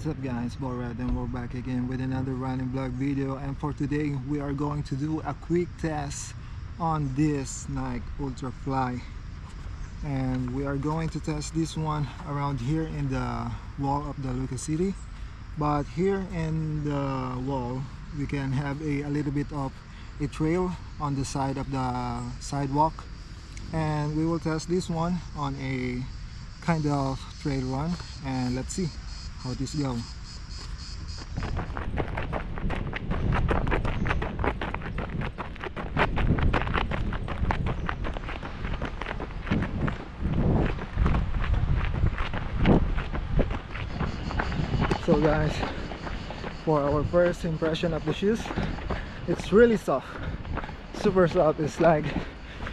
What's up guys, Borat, and we're back again with another running vlog video. And for today we are going to do a quick test on this Nike Ultrafly, and we are going to test this one around here in the wall of the Lucca city. But here in the wall we can have a little bit of a trail on the side of the sidewalk, and we will test this one on a kind of trail run, and let's see how this goes. So guys, for our first impression of the shoes, it's really soft, super soft. It's like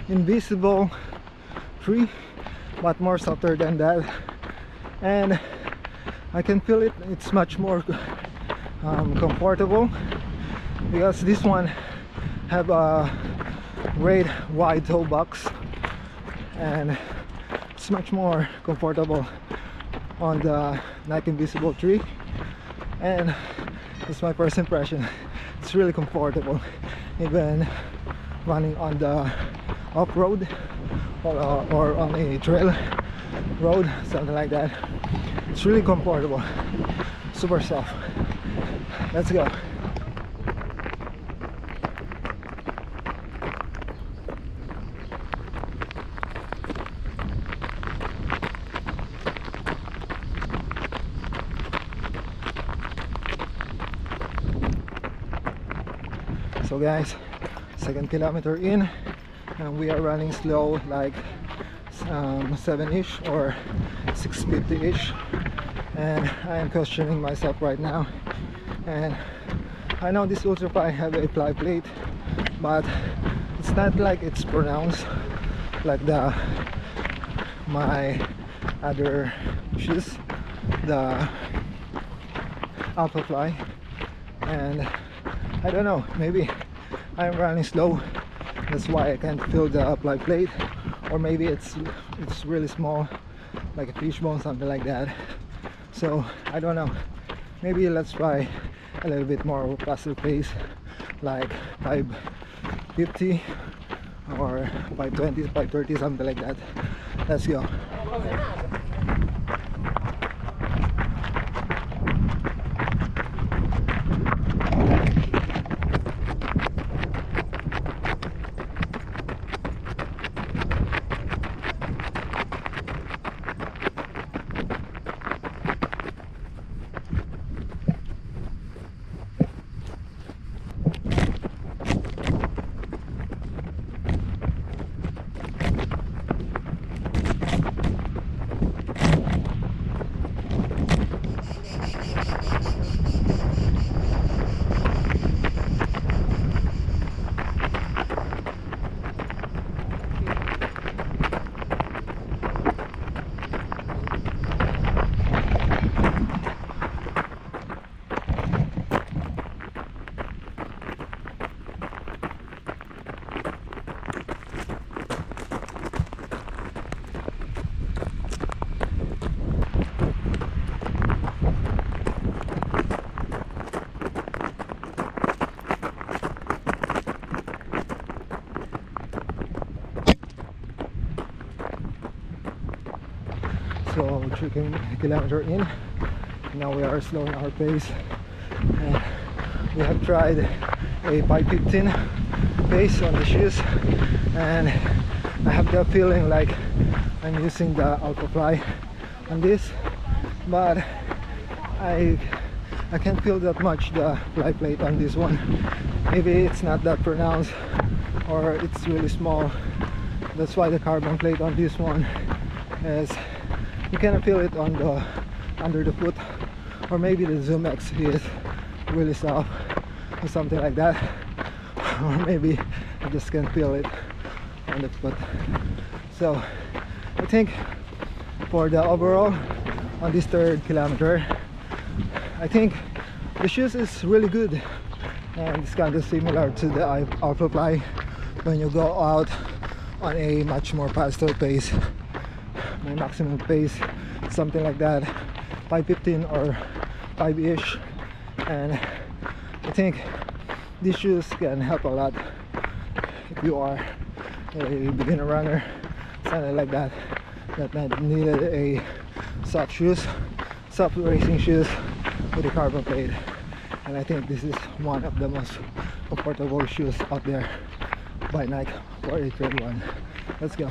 invisible free, but more softer than that, and I can feel it. It's much more comfortable because this one have a great wide toe box, and it's much more comfortable on the Nike Invisible 3. And it's my first impression. It's really comfortable, even running on the off-road or on a trail road, something like that. It's really comfortable, super soft. Let's go. So guys, second kilometer in, and we are running slow, like 7-ish or 6:50-ish, and I am questioning myself right now. And I know this Ultrafly have a fly plate, but it's not like it's pronounced like my other shoes, the Ultrafly. And I don't know, maybe I'm running slow, that's why I can't feel the fly plate, or maybe it's really small, like a fishbone, something like that. So I don't know, maybe let's try a little bit more faster pace, like 5:50 or 5:20, 5:30, something like that. Let's go. So 3 kilometers in, now we are slowing our pace, and we have tried a 5:15 pace on the shoes, and I have the feeling like I'm using the Ultrafly on this, but I can't feel that much the fly plate on this one. Maybe it's not that pronounced, or it's really small. That's why the carbon plate on this one is, you can feel it on the under the foot, or maybe the Zoom X is really soft or something like that, or maybe I just can't feel it on the foot. So I think for the overall on this 3rd kilometer, I think the shoes is really good, and it's kind of similar to the Ultrafly when you go out on a much more faster pace. My maximum pace, something like that, 5:15 or 5-ish, and I think these shoes can help a lot if you are a beginner runner, something like that, that needed a soft shoes, soft racing shoes with a carbon plate. And I think this is one of the most comfortable shoes out there by Nike for a trail run. Let's go.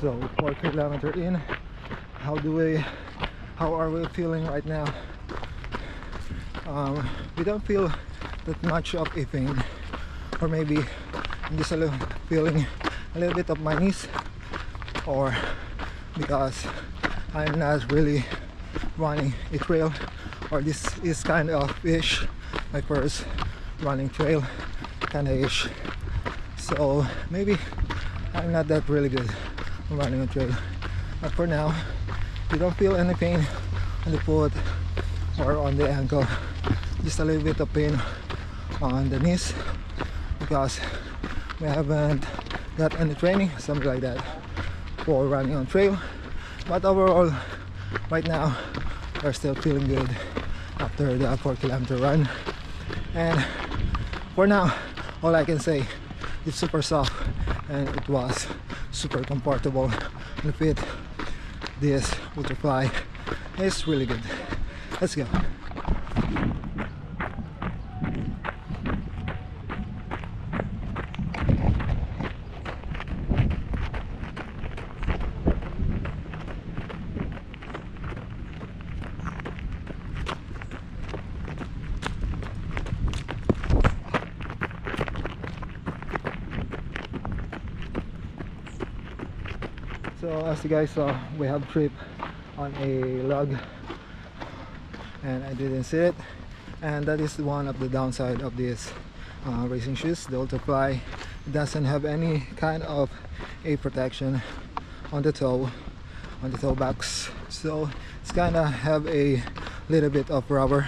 So 4 kilometers in, how are we feeling right now? We don't feel that much of a pain, or maybe I'm just feeling a little bit of my knees, or because I'm not really running a trail, or this is kind of ish my first running trail, kind of ish, so maybe I'm not that really good running a trail. But for now, you don't feel any pain on the foot or on the ankle, just a little bit of pain on the knees because we haven't got any training, something like that, for running on trail. But overall, right now we're still feeling good after the 4 kilometer run. And for now, all I can say, it's super soft and it was super comfortable and fit. This Ultrafly is really good. Let's go. So as you guys saw, we have trip on a log and I didn't see it, and that is one of the downside of this racing shoes. The Ultrafly doesn't have any kind of a protection on the toe box, so it's kind of have a little bit of rubber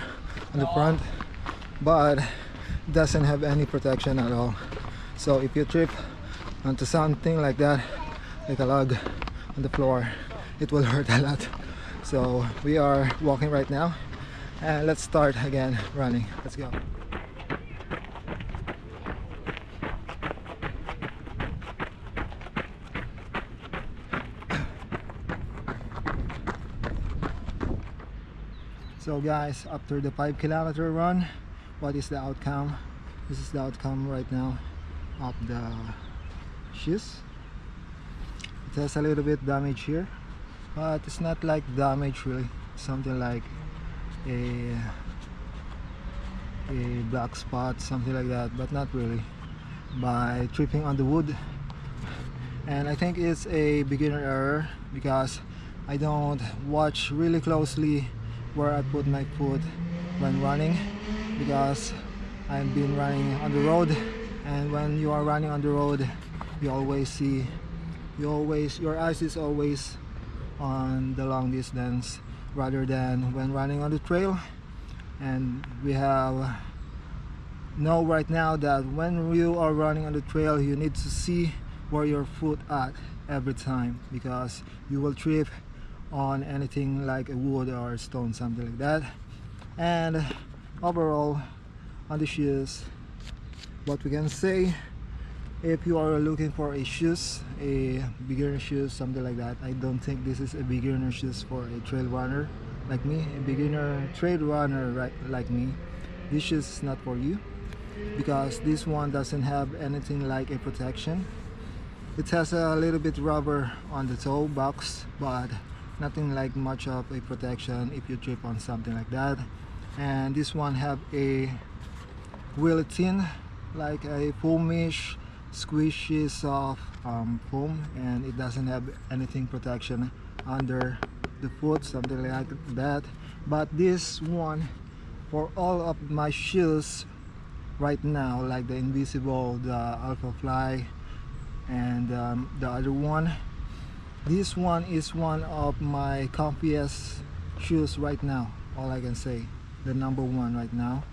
on the front, but it doesn't have any protection at all. So if you trip onto something like that, like a log on the floor, it will hurt a lot. So we are walking right now, and let's start again running. Let's go. So guys, after the 5 kilometer run, what is the outcome? This is the outcome right now of the shoes. It has a little bit damage here, but it's not like damage really, something like a black spot, something like that, but not really, by tripping on the wood. And I think it's a beginner error because I don't watch really closely where I put my foot when running, because I've been running on the road, and when you are running on the road, you always see, your eyes is always on the long distance rather than when running on the trail. And we know right now that when you are running on the trail, you need to see where your foot at every time, because you will trip on anything like a wood or a stone, something like that. And overall on the shoes, what we can say, if you are looking for a shoes, a beginner shoes, something like that, I don't think this is a beginner shoes for a trail runner like me, a beginner trail runner like me. This shoes is not for you, because this one doesn't have anything like a protection. It has a little bit rubber on the toe box, but nothing like much of a protection if you trip on something like that. And this one have a really thin, like a foamish, squishy, soft foam, and it doesn't have anything protection under the foot, something like that. But this one for all of my shoes right now, like the Invisible, the Ultrafly, and the other one, this one is one of my comfiest shoes right now. All I can say, the number one right now.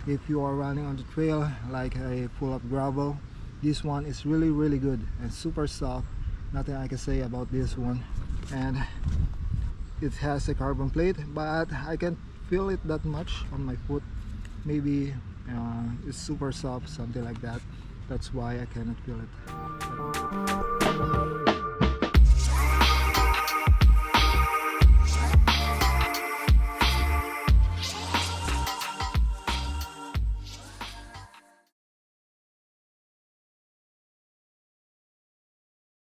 If you are running on the trail like a full of gravel, this one is really good and super soft. Nothing I can say about this one. And it has a carbon plate, but I can't feel it that much on my foot. Maybe it's super soft, something like that. That's why I cannot feel it.